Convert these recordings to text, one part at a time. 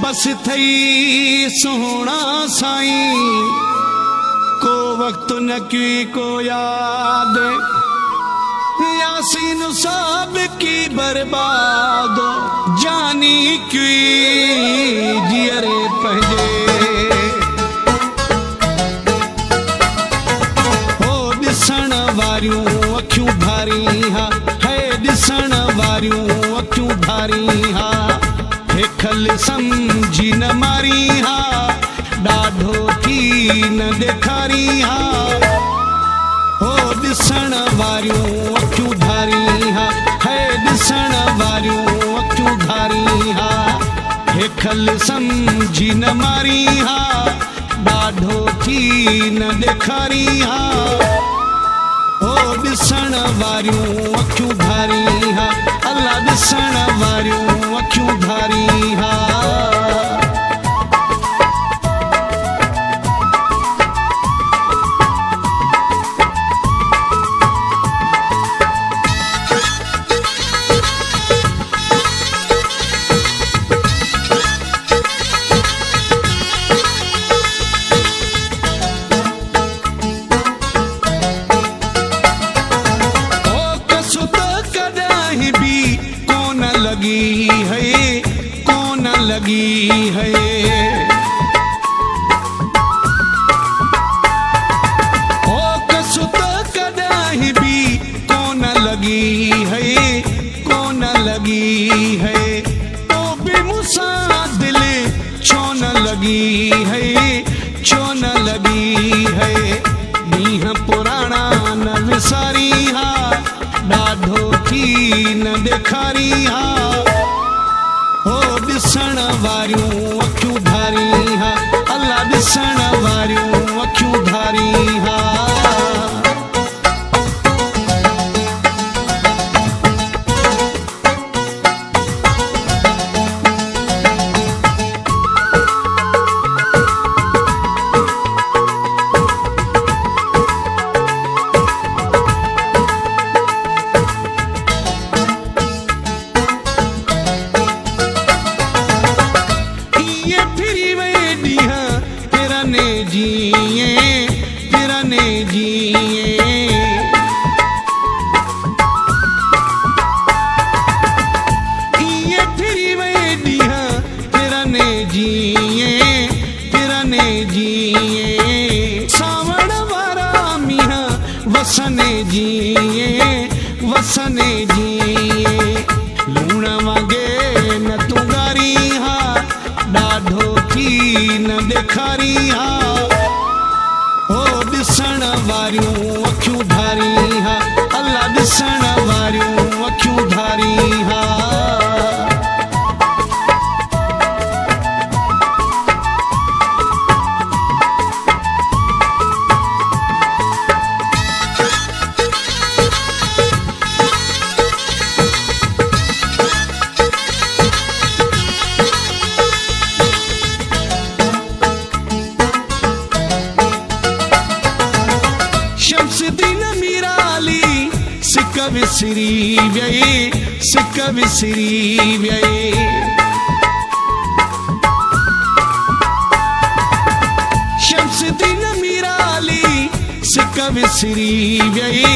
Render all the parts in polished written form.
बस थई सोहना साईं, को वक्त न की को याद, यासीन साहब की बर्बाद, जानी की जियरे पंहिंजे हो ॾिसण वारियूं अखियूं भारी हा, है ॾिसण वारियूं अखियूं भारी हा, हेखल समझी न मारी हा, ॾाढो थी न ॾेखारी हा, हो ॾिसण वारियूं अखियूं धारी हा, है ॾिसण वारियूं अखियूं धारी हा, हेखल समझी न मारी हा, ॾाढो थी न ॾेखारी हा, हो ॾिसण वारियूं अखियूं धारी हा, अल्लाह ॾिसण वारियूं अखियूं धारी हा। लगी है कौन लगी है, ओ कसुत कदाही भी कौन लगी है, कौन लगी है, तो भी मुसा दिल छो न लगी है, छो न लगी है, मीह पुराना न विसारी हा, ॾाढो थी न ॾेखारी हा, हो ॾिसण वारियूं अखियूं धारी हा, अल्लाह ॾिसण वारियूं अखियूं धारी हा। वसने जिए वसने जिए, लूण वांगे न तुंगारी हा, ॾाढो थी न ॾेखारी हा, हो ॾिसण वारियूं अखियूं धारी हा, अल्लाह ॾिसण वारियूं अखियूं धारी हा। सिक विसरी वये, सिक विसरी वये, शमसुद्दीन मीराली सिक विसरी वये,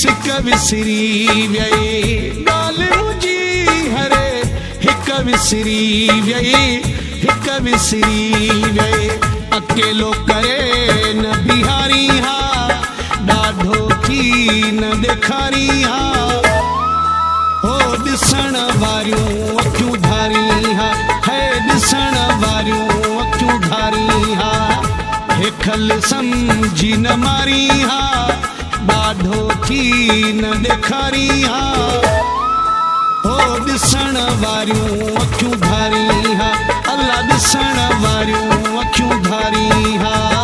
सिक विसरी वये, ॻाल्हि मुंहिंजी हरे हिक विसरी वये, हिक विसरी वये, अकेलो करे न बिहारी हा, ॾाढो थी न ॾेखारी हा, हो ॾिसण वारियूं अखियूं धारी हा, है ॾिसण वारियूं अखियूं धारी हा, हेखल समझी न मारी हा, ॾाढो थी न ॾेखारी हा, हो ॾिसण वारियूं अखियूं धारी हा, अल्लाह ॾिसण वारियूं अखियूं धारी हा।